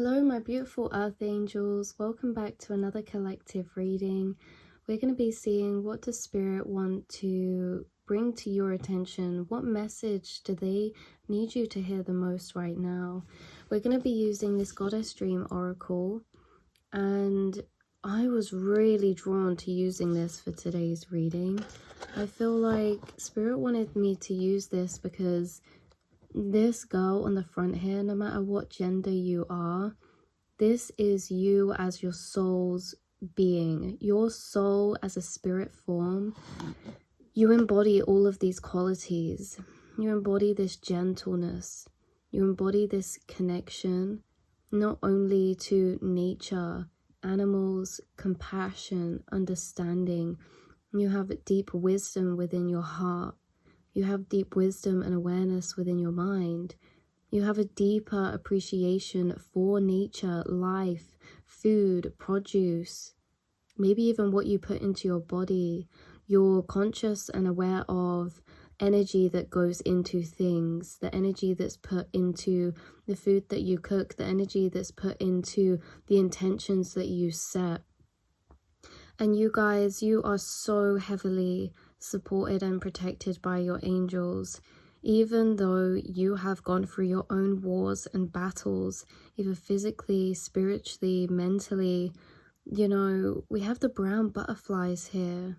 Hello my beautiful earth angels, welcome back to another collective reading. We're going to be seeing what does spirit want to bring to your attention. What message do they need you to hear the most right now? We're going to be using this Goddess Dream Oracle, and I was really drawn to using this for today's reading. I feel like spirit wanted me to use this because this girl on the front here, no matter what gender you are, this is you as your soul's being, your soul as a spirit form. You embody all of these qualities. You embody this gentleness. You embody this connection, not only to nature, animals, compassion, understanding. You have deep wisdom within your heart. You have deep wisdom and awareness within your mind. You have a deeper appreciation for nature, life, food, produce, maybe even what you put into your body. You're conscious and aware of energy that goes into things, the energy that's put into the food that you cook, the energy that's put into the intentions that you set. And you guys, you are so heavily supported and protected by your angels. Even though you have gone through your own wars and battles, either physically, spiritually, mentally, you know, we have the brown butterflies here.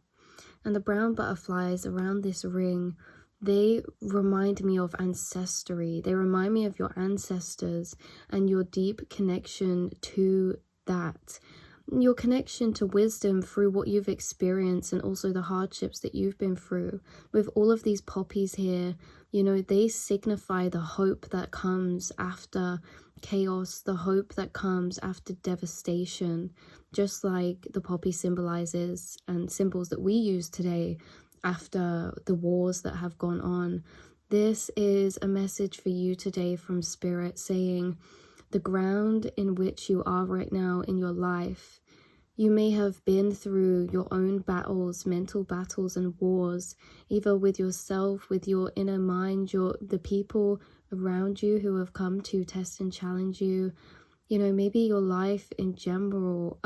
And the brown butterflies around this ring, they remind me of ancestry. They remind me of your ancestors and your deep connection to that. Your connection to wisdom through what you've experienced and also the hardships that you've been through. With all of these poppies here, you know, they signify the hope that comes after chaos, the hope that comes after devastation, just like the poppy symbolizes and symbols that we use today after the wars that have gone on. This is a message for you today from Spirit saying, the ground in which you are right now in your life, you may have been through your own battles, mental battles and wars, either with yourself, with your inner mind, the people around you who have come to test and challenge you. You know, maybe your life in general,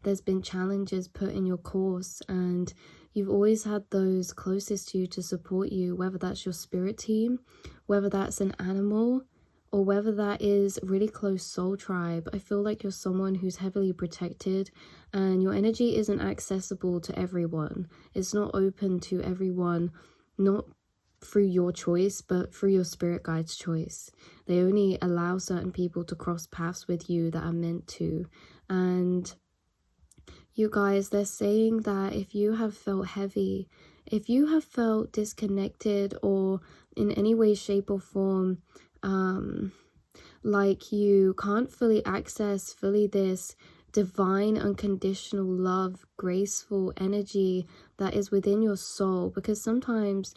there's been challenges put in your course and you've always had those closest to you to support you, whether that's your spirit team, whether that's an animal, or whether that is really close soul tribe. I feel like you're someone who's heavily protected and your energy isn't accessible to everyone. It's not open to everyone, not through your choice, but through your spirit guide's choice. They only allow certain people to cross paths with you that are meant to. And you guys, they're saying that if you have felt heavy, if you have felt disconnected or in any way, shape or form, like you can't fully access this divine unconditional love, graceful energy that is within your soul, because sometimes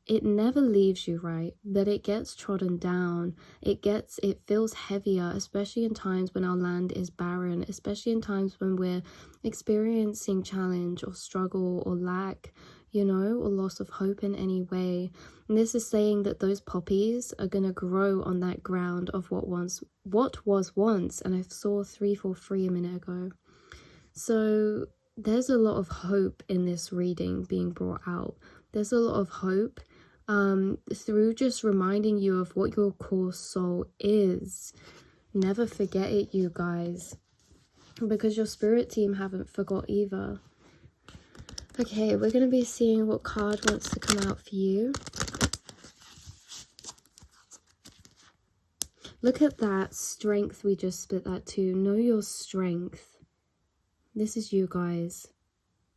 it never leaves you, right? But it gets trodden down. It feels heavier, especially in times when our land is barren, especially in times when we're experiencing challenge or struggle or lack, you know, or loss of hope in any way. And this is saying that those poppies are going to grow on that ground of what was once. And I saw 343 a minute ago. So there's a lot of hope in this reading being brought out. There's a lot of hope through just reminding you of what your core soul is. Never forget it, you guys, because your spirit team haven't forgot either. Okay, we're going to be seeing what card wants to come out for you. Look at that strength we just split that to. Know your strength. This is you guys.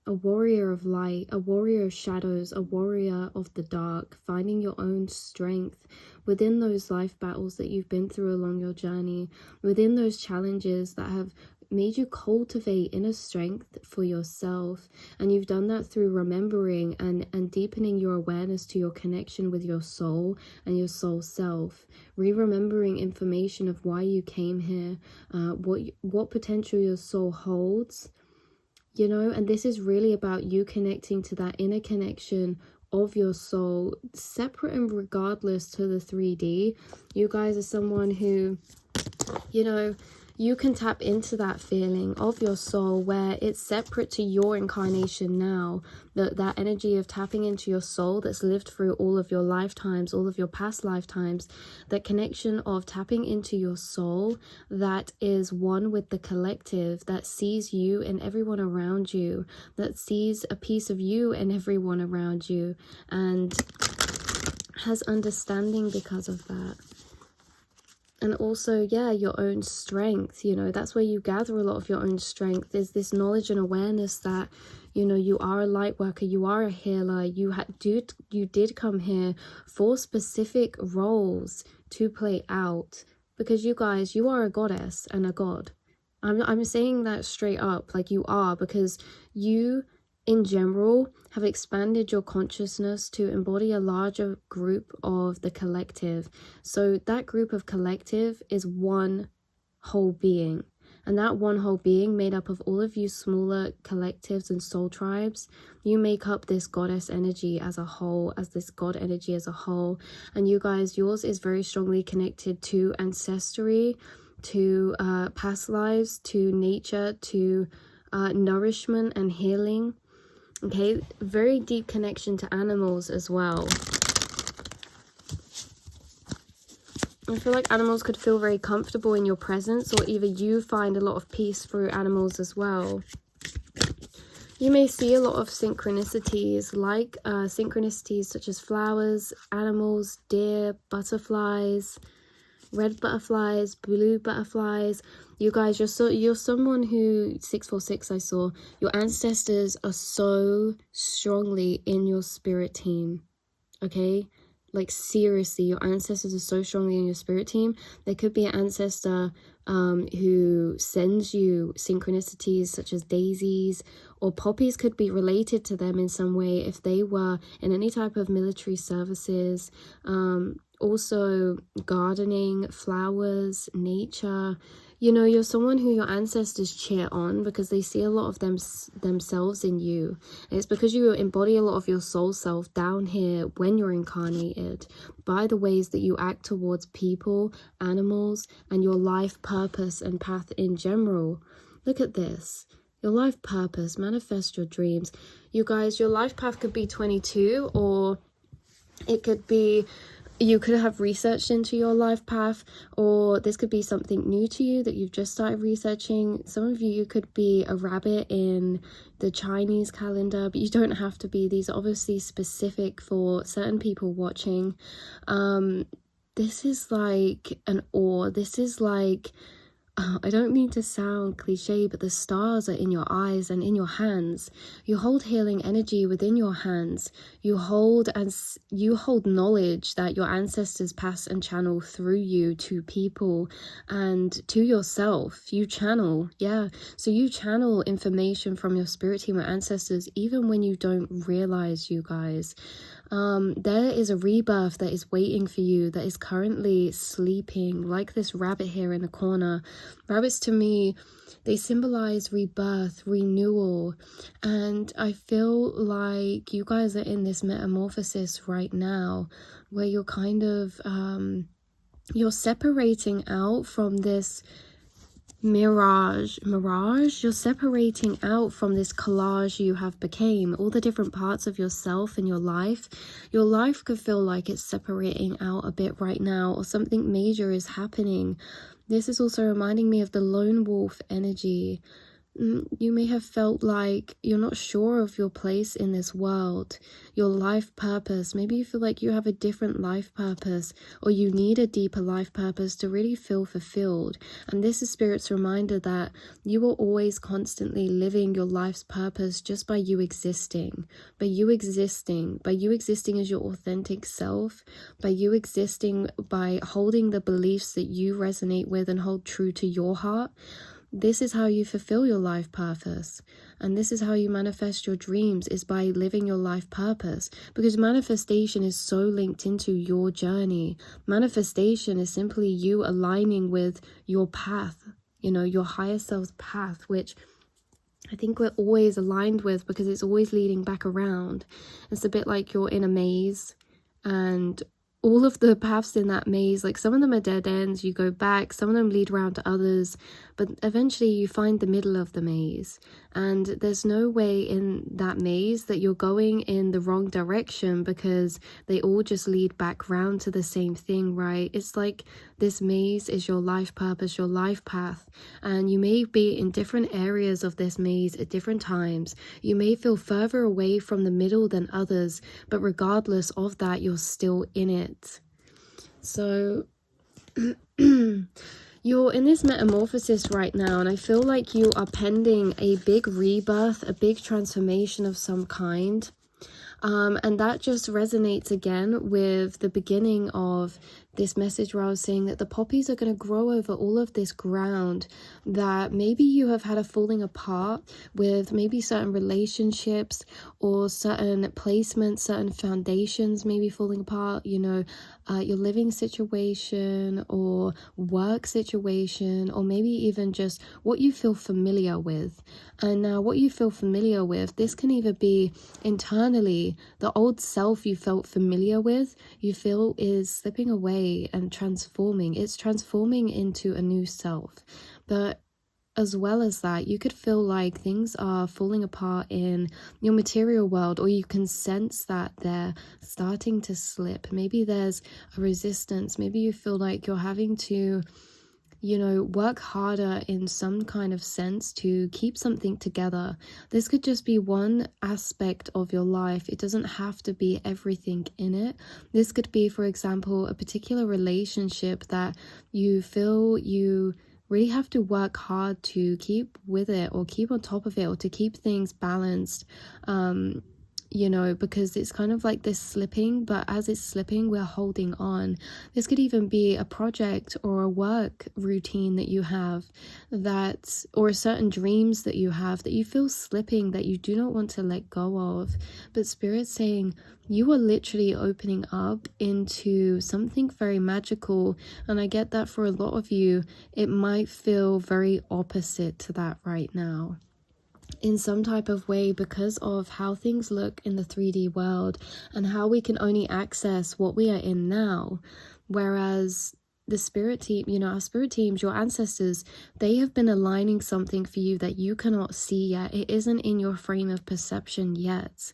A warrior of light, a warrior of shadows, a warrior of the dark, finding your own strength within those life battles that you've been through along your journey, within those challenges that have made you cultivate inner strength for yourself. And you've done that through remembering and deepening your awareness to your connection with your soul and your soul self, remembering information of why you came here, what potential your soul holds. You know, and this is really about you connecting to that inner connection of your soul, separate and regardless to the 3D. You guys are someone who you know, you can tap into that feeling of your soul where it's separate to your incarnation now. That energy of tapping into your soul that's lived through all of your lifetimes, all of your past lifetimes. That connection of tapping into your soul that is one with the collective, that sees you and everyone around you, that sees a piece of you and everyone around you, and has understanding because of that. And also, yeah, your own strength, you know, that's where you gather a lot of your own strength, is this knowledge and awareness that, you know, you are a light worker, you are a healer, you did come here for specific roles to play out, because you guys, you are a goddess and a god. I'm saying that straight up, like you are, because you in general have expanded your consciousness to embody a larger group of the collective. So that group of collective is one whole being, and that one whole being made up of all of you smaller collectives and soul tribes. You make up this goddess energy as a whole, as this god energy as a whole. And you guys, yours is very strongly connected to ancestry, to past lives, to nature, to nourishment and healing. Okay, very deep connection to animals as well. I feel like animals could feel very comfortable in your presence, or either you find a lot of peace through animals as well. You may see a lot of synchronicities, like synchronicities such as flowers, animals, deer, butterflies, red butterflies, blue butterflies. You guys, you're someone who, 646 I saw, your ancestors are so strongly in your spirit team, okay? Like seriously, your ancestors are so strongly in your spirit team. There could be an ancestor who sends you synchronicities such as daisies, or poppies could be related to them in some way if they were in any type of military services. Also gardening, flowers, nature. You know, you're someone who your ancestors cheer on because they see a lot of themselves in you. And it's because you embody a lot of your soul self down here when you're incarnated by the ways that you act towards people, animals, and your life purpose and path in general. Look at this. Your life purpose, manifest your dreams. You guys, your life path could be 22, or it could be, you could have researched into your life path, or this could be something new to you that you've just started researching. Some of you could be a rabbit in the Chinese calendar, but you don't have to be. These are obviously specific for certain people watching. This is like an awe. This is like, I don't mean to sound cliche, but the stars are in your eyes and in your hands. You hold healing energy within your hands. You hold knowledge that your ancestors pass and channel through you to people and to yourself. You channel, yeah. So you channel information from your spirit team or ancestors even when you don't realize, you guys. There is a rebirth that is waiting for you, that is currently sleeping, like this rabbit here in the corner. Rabbits, to me, they symbolize rebirth, renewal, and I feel like you guys are in this metamorphosis right now where you're kind of you're separating out from this mirage, you're separating out from this collage you have became, all the different parts of yourself and your life could feel like it's separating out a bit right now, or something major is happening. This is also reminding me of the lone wolf energy. You may have felt like you're not sure of your place in this world, your life purpose. Maybe you feel like you have a different life purpose, or you need a deeper life purpose to really feel fulfilled. And this is Spirit's reminder that you are always constantly living your life's purpose just by you existing, by you existing as your authentic self, by you existing, by holding the beliefs that you resonate with and hold true to your heart. This is how you fulfill your life purpose, and this is how you manifest your dreams, is by living your life purpose, because manifestation is so linked into your journey. Manifestation is simply you aligning with your path, you know, your higher self's path, which I think we're always aligned with because it's always leading back around. It's a bit like you're in a maze and all of the paths in that maze, like some of them are dead ends, you go back, some of them lead around to others, but eventually you find the middle of the maze, and there's no way in that maze that you're going in the wrong direction, because they all just lead back round to the same thing, right? It's like this maze is your life purpose, your life path, and you may be in different areas of this maze at different times. You may feel further away from the middle than others, but regardless of that, you're still in it. So you're in this metamorphosis right now, and I feel like you are pending a big rebirth, a big transformation of some kind. And that just resonates again with the beginning of this message where I was saying that the poppies are going to grow over all of this ground that maybe you have had a falling apart with, maybe certain relationships or certain placements, certain foundations maybe falling apart, you know, your living situation or work situation, or maybe even just what you feel familiar with. And now what you feel familiar with, this can either be internally, the old self you felt familiar with, you feel is slipping away and transforming. It's transforming into a new self. But as well as that, you could feel like things are falling apart in your material world, or you can sense that they're starting to slip. Maybe there's a resistance. Maybe you feel like you're having to, you know, work harder in some kind of sense to keep something together. This could just be one aspect of your life. It doesn't have to be everything in it. This could be, for example, a particular relationship that you feel you really have to work hard to keep with it, or keep on top of it, or to keep things balanced, you know, because it's kind of like this slipping, but as it's slipping, we're holding on. This could even be a project or a work routine that you have, that, or certain dreams that you have that you feel slipping, that you do not want to let go of. But Spirit's saying you are literally opening up into something very magical. And I get that for a lot of you, it might feel very opposite to that right now, in some type of way, because of how things look in the 3D world and how we can only access what we are in now. Whereas the spirit team, you know, our spirit teams, your ancestors, they have been aligning something for you that you cannot see yet. It isn't in your frame of perception yet.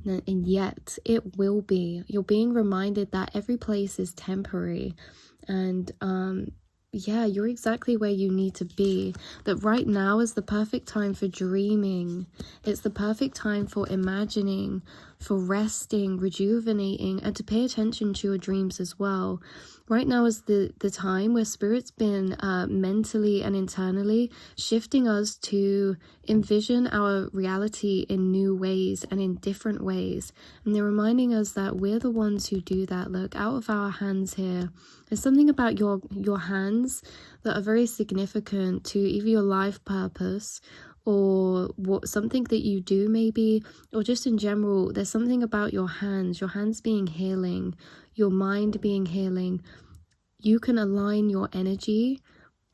And yet it will be. You're being reminded that every place is temporary. And yeah, you're exactly where you need to be. That right now is the perfect time for dreaming. It's the perfect time for imagining, for resting, rejuvenating, and to pay attention to your dreams as well. Right now is the time where Spirit's been mentally and internally shifting us to envision our reality in new ways and in different ways. And they're reminding us that we're the ones who do that. Look, out of our hands here. There's something about your hands that are very significant to either your life purpose, or something that you do maybe, or just in general. There's something about your hands being healing, your mind being healing. You can align your energy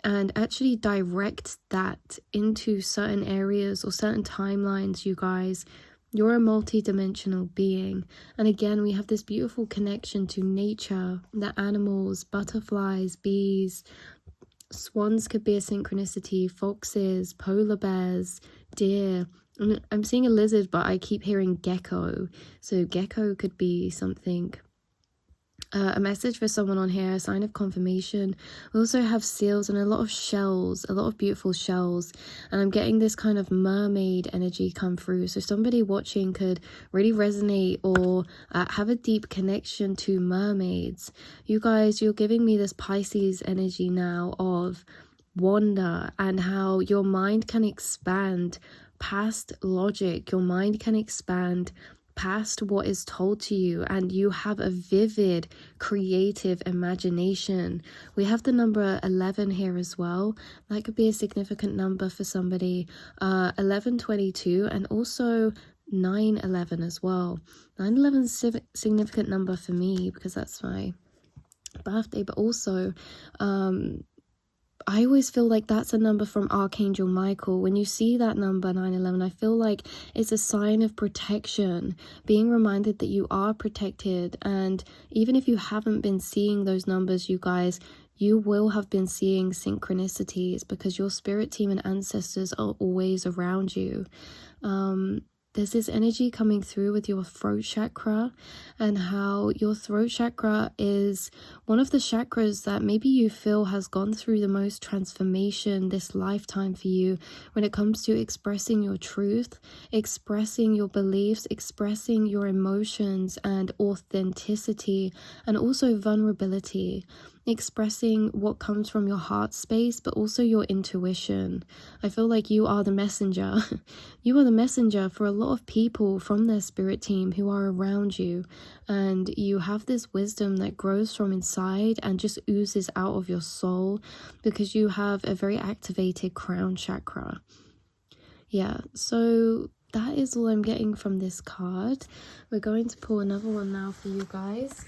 and actually direct that into certain areas or certain timelines, you guys. You're a multi-dimensional being. And again, we have this beautiful connection to nature, the animals, butterflies, bees, swans could be a synchronicity, foxes, polar bears, deer. I'm seeing a lizard, but I keep hearing gecko. So gecko could be something. A message for someone on here, a sign of confirmation. We also have seals and a lot of shells, a lot of beautiful shells, and I'm getting this kind of mermaid energy come through. So somebody watching could really resonate or have a deep connection to mermaids. You guys, you're giving me this Pisces energy now of wonder, and how your mind can expand past logic. Your mind can expand past what is told to you, and you have a vivid creative imagination. We have the number 11 here as well. That could be a significant number for somebody. 1122, and also 911 as well. 911 is a significant number for me because that's my birthday, but also I always feel like that's a number from Archangel Michael. When you see that number 911, I feel like it's a sign of protection, being reminded that you are protected. And even if you haven't been seeing those numbers, you guys, you will have been seeing synchronicities because your spirit team and ancestors are always around you. There's this energy coming through with your throat chakra, and how your throat chakra is one of the chakras that maybe you feel has gone through the most transformation this lifetime for you when it comes to expressing your truth, expressing your beliefs, expressing your emotions and authenticity, and also vulnerability, expressing what comes from your heart space, but also your intuition. I feel like you are the messenger. You are the messenger for a lot of people from their spirit team who are around you, and you have this wisdom that grows from inside and just oozes out of your soul because you have a very activated crown chakra. Yeah, so that is all I'm getting from this card. We're going to pull another one now for you guys.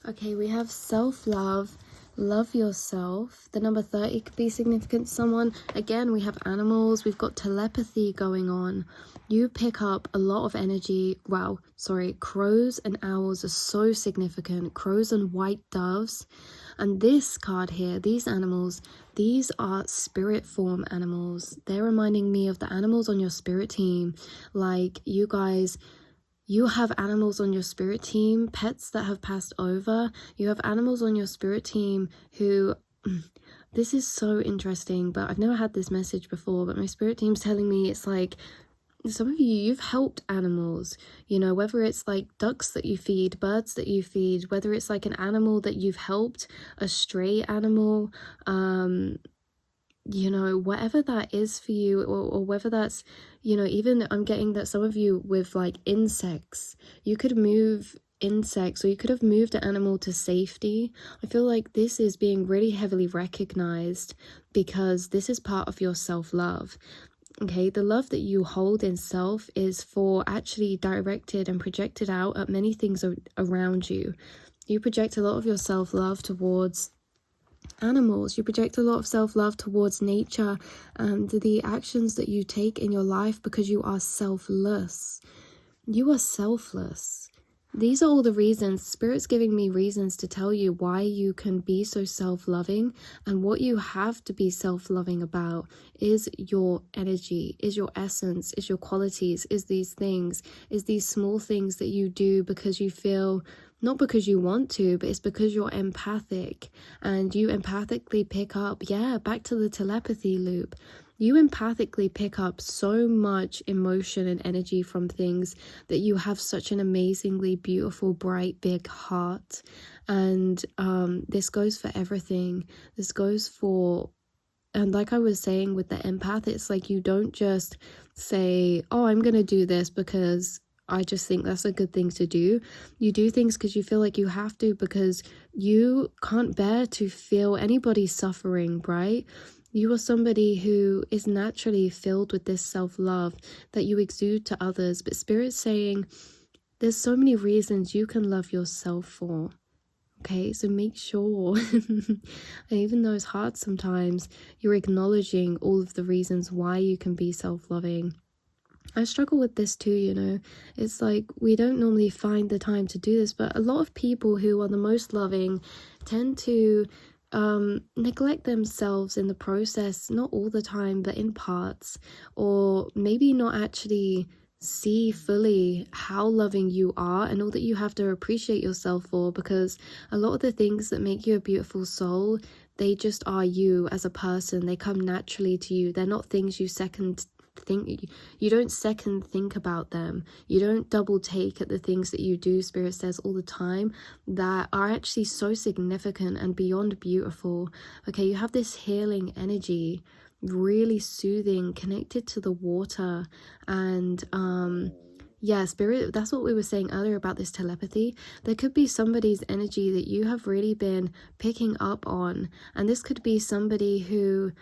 Okay, we have self-love, love yourself. The number 30 could be significant to someone. Again, we have animals, we've got telepathy going on. You pick up a lot of energy. Wow, sorry, crows and owls are so significant. Crows and white doves. And this card here, these animals, these are spirit form animals. They're reminding me of the animals on your spirit team. Like, you guys, you have animals on your spirit team, pets that have passed over. You have animals on your spirit team who, this is so interesting, but I've never had this message before, but my spirit team's telling me it's like, some of you, you've helped animals, you know, whether it's like ducks that you feed, birds that you feed, whether it's like an animal that you've helped, a stray animal, you know, whatever that is for you, or whether that's, you know, even I'm getting that some of you with like insects, you could move insects, or you could have moved an animal to safety. I feel like this is being really heavily recognized because this is part of your self-love. Okay, the love that you hold in self is for actually directed and projected out at many things around you. You project a lot of your self-love towards animals, you project a lot of self-love towards nature and the actions that you take in your life because you are selfless. You are selfless. These are all the reasons. Spirit's giving me reasons to tell you why you can be so self-loving, and what you have to be self-loving about is your energy, is your essence, is your qualities, is these things, is these small things that you do because you feel, not because you want to, but it's because you're empathic, and you empathically pick up, yeah, back to the telepathy loop. You empathically pick up so much emotion and energy from things that you have such an amazingly beautiful, bright, big heart. And this goes for everything. This goes for, and like I was saying with the empath, it's like you don't just say, oh, I'm going to do this because I just think that's a good thing to do. You do things because you feel like you have to, because you can't bear to feel anybody suffering, right? You are somebody who is naturally filled with this self-love that you exude to others. But Spirit's saying there's so many reasons you can love yourself for. Okay, so make sure, and even though it's hard sometimes, you're acknowledging all of the reasons why you can be self-loving. I struggle with this too, you know. It's like we don't normally find the time to do this, but a lot of people who are the most loving tend to neglect themselves in the process, not all the time, but in parts, or maybe not actually see fully how loving you are and all that you have to appreciate yourself for, because a lot of the things that make you a beautiful soul, they just are you as a person. They come naturally to you. They're not things you don't second think about them. You don't double take at the things that you do, Spirit says all the time, that are actually so significant and beyond beautiful. Okay, you have this healing energy, really soothing, connected to the water, and Yeah, spirit, that's what we were saying earlier about this telepathy. There could be somebody's energy that you have really been picking up on, and this could be somebody who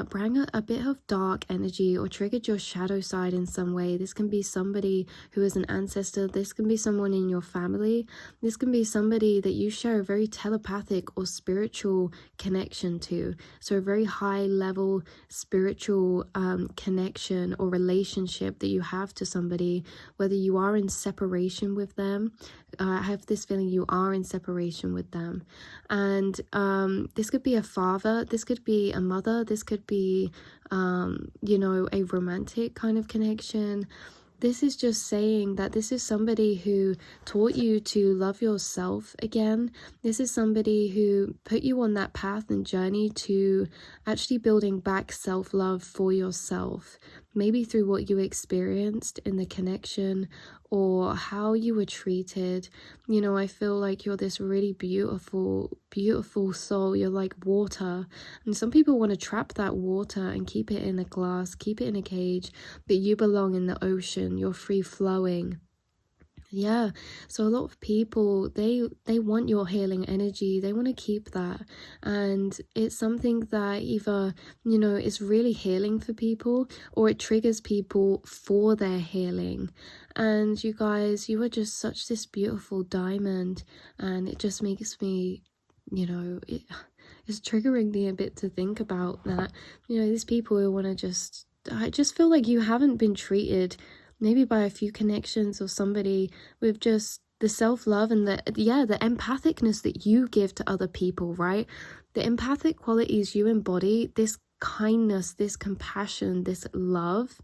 bring a bit of dark energy or triggered your shadow side in some way. This can be somebody who is an ancestor. This can be someone in your family. This can be somebody that you share a very telepathic or spiritual connection to. So a very high level spiritual connection or relationship that you have to somebody, whether you are in separation with them. I have this feeling you are in separation with them. And this could be a father, this could be a mother, this could be, you know, a romantic kind of connection. This is just saying that this is somebody who taught you to love yourself again. This is somebody who put you on that path and journey to actually building back self-love for yourself. Maybe through what you experienced in the connection or how you were treated. You know, I feel like you're this really beautiful, beautiful soul. You're like water. And some people want to trap that water and keep it in a glass, keep it in a cage, but you belong in the ocean. You're free flowing. Yeah, so a lot of people, they want your healing energy. They want to keep that, and it's something that either, you know, is really healing for people, or it triggers people for their healing. And you guys, you are just such this beautiful diamond, and it just makes me, you know, it's triggering me a bit to think about that. You know, these people who want to just, I just feel like you haven't been treated maybe by a few connections or somebody with just the self-love and the empathicness that you give to other people, right? The empathic qualities you embody, this kindness, this compassion, this love,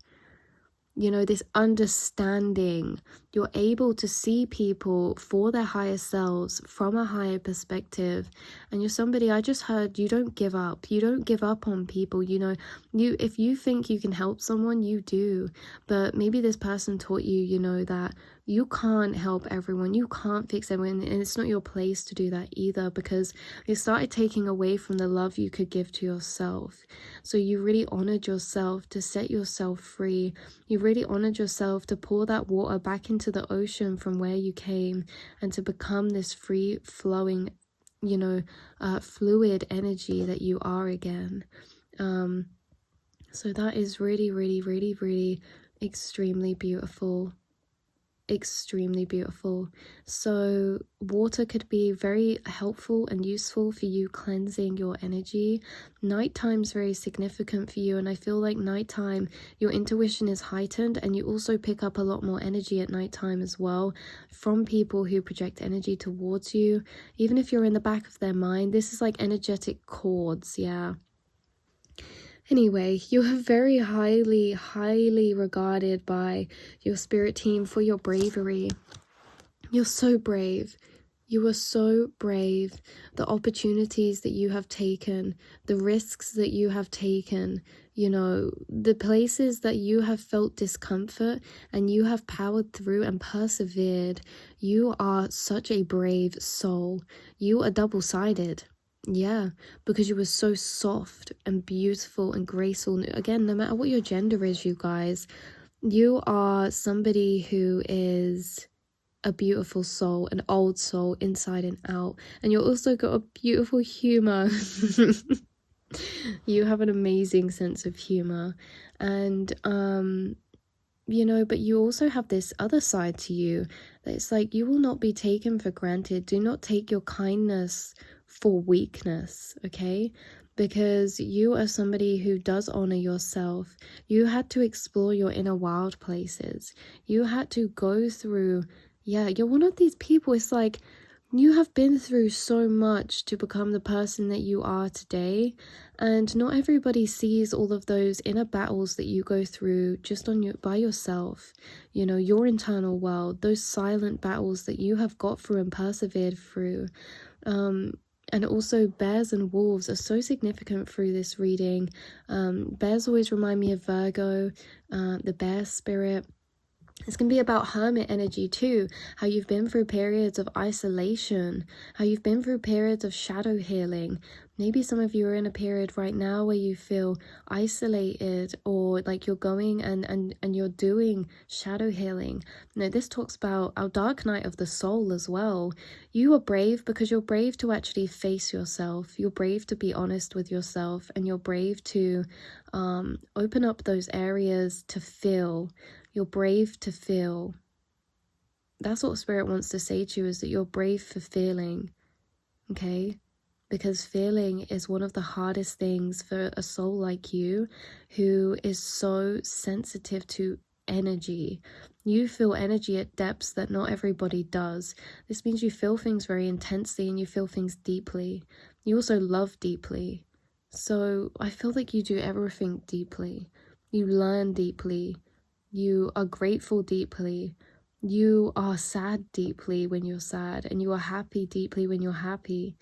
you know, this understanding. You're able to see people for their higher selves from a higher perspective. And you're somebody, I just heard, you don't give up. You don't give up on people. You know, if you think you can help someone, you do. But maybe this person taught you, you know, that you can't help everyone. You can't fix everyone. And it's not your place to do that either, because it started taking away from the love you could give to yourself. So you really honored yourself to set yourself free. You really honored yourself to pour that water back into the ocean from where you came, and to become this free flowing, you know, fluid energy that you are again. So that is really, really, really, really extremely beautiful. Extremely beautiful. So water could be very helpful and useful for you cleansing your energy. Nighttime's very significant for you, and I feel like nighttime, your intuition is heightened, and you also pick up a lot more energy at nighttime as well from people who project energy towards you. Even if you're in the back of their mind, this is like energetic cords. Yeah. Anyway, you are very highly, highly regarded by your spirit team for your bravery. You're so brave. You are so brave. The opportunities that you have taken, the risks that you have taken, you know, the places that you have felt discomfort and you have powered through and persevered. You are such a brave soul. You are double-sided. Yeah, because you were so soft and beautiful and graceful. Again, no matter what your gender is, you guys, you are somebody who is a beautiful soul, an old soul inside and out. And you also got a beautiful humor. You have an amazing sense of humor. And you know, but you also have this other side to you that it's like, you will not be taken for granted. Do not take your kindness for weakness, okay? Because you are somebody who does honor yourself. You had to explore your inner wild places. You had to go through, yeah, you're one of these people, it's like, you have been through so much to become the person that you are today, and not everybody sees all of those inner battles that you go through just by yourself. You know, your internal world, those silent battles that you have got through and persevered through. And also bears and wolves are so significant through this reading. Bears always remind me of Virgo, the bear spirit. It's going to be about hermit energy too, how you've been through periods of isolation, how you've been through periods of shadow healing. Maybe some of you are in a period right now where you feel isolated, or like you're going and you're doing shadow healing. Now, this talks about our dark night of the soul as well. You are brave because you're brave to actually face yourself. You're brave to be honest with yourself, and you're brave to open up those areas to feel. You're brave to feel. That's what Spirit wants to say to you, is that you're brave for feeling, okay? Because feeling is one of the hardest things for a soul like you, who is so sensitive to energy. You feel energy at depths that not everybody does. This means you feel things very intensely, and you feel things deeply. You also love deeply. So I feel like you do everything deeply. You learn deeply. You are grateful deeply. You are sad deeply when you're sad, and you are happy deeply when you're happy.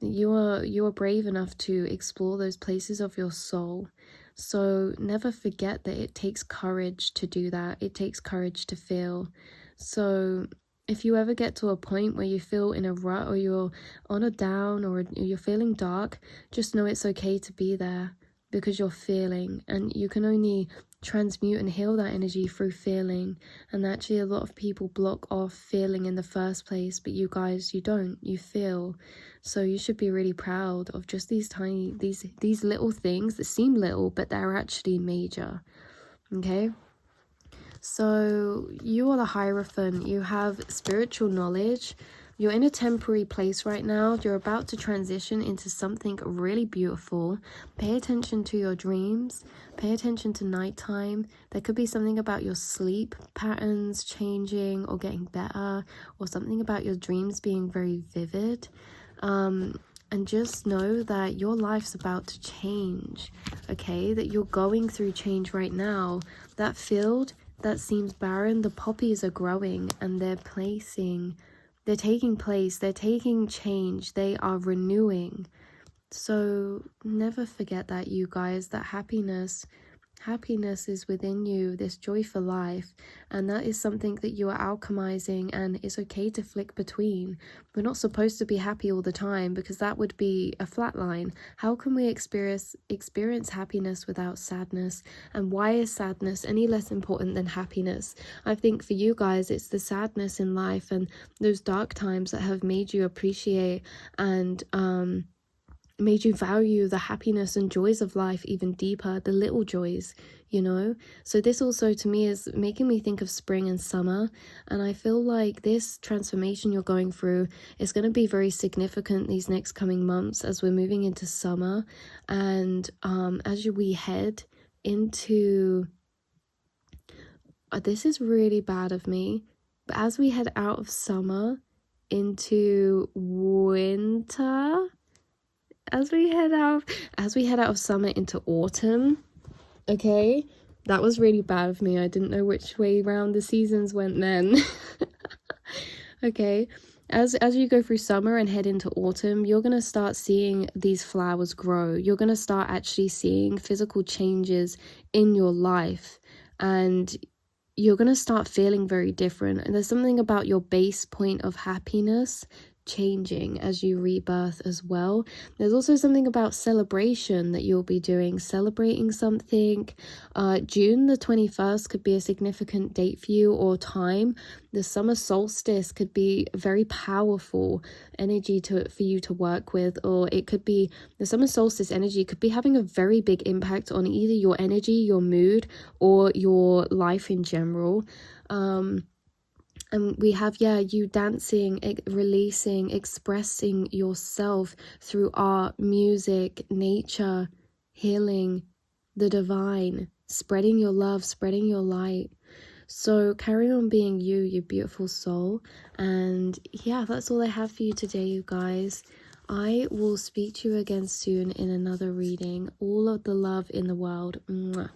You are brave enough to explore those places of your soul. So never forget that it takes courage to do that. It takes courage to feel. So if you ever get to a point where you feel in a rut, or you're on a down, or you're feeling dark, just know it's okay to be there, because you're feeling, and you can only transmute and heal that energy through feeling. And actually a lot of people block off feeling in the first place, but you guys, you don't, you feel. So you should be really proud of just these tiny, these little things that seem little, but they're actually major. Okay, so you are the Hierophant. You have spiritual knowledge. You're in a temporary place right now. You're about to transition into something really beautiful. Pay attention to your dreams. Pay attention to nighttime. There could be something about your sleep patterns changing or getting better, or something about your dreams being very vivid. And just know that your life's about to change, okay? That you're going through change right now. That field that seems barren, the poppies are growing, and they're taking place, they're taking change, they are renewing. So never forget that, you guys, that happiness is within you, this joy for life, and that is something that you are alchemizing, and it's okay to flick between. We're not supposed to be happy all the time, because that would be a flat line. How can we experience happiness without sadness? And why is sadness any less important than happiness? I think for you guys, it's the sadness in life and those dark times that have made you appreciate and made you value the happiness and joys of life even deeper, the little joys, you know? So this also to me is making me think of spring and summer, and I feel like this transformation you're going through is going to be very significant these next coming months as we're moving into summer, and we head into this is really bad of me, but as we head out of summer into winter, as we head out of summer into autumn, okay? That was really bad of me. I didn't know which way round the seasons went then. Okay, as you go through summer and head into autumn, you're going to start seeing these flowers grow. You're going to start actually seeing physical changes in your life, and you're going to start feeling very different. And there's something about your base point of happiness changing as you rebirth as well. There's also something about celebration that you'll be doing, celebrating something. June the 21st could be a significant date for you, or time. The summer solstice could be a very powerful energy for you to work with, or it could be the summer solstice energy could be having a very big impact on either your energy, your mood, or your life in general. And we have, you dancing, releasing, expressing yourself through art, music, nature, healing, the divine, spreading your love, spreading your light. So carry on being you beautiful soul. And yeah, that's all I have for you today, you guys. I will speak to you again soon in another reading. All of the love in the world. Mwah.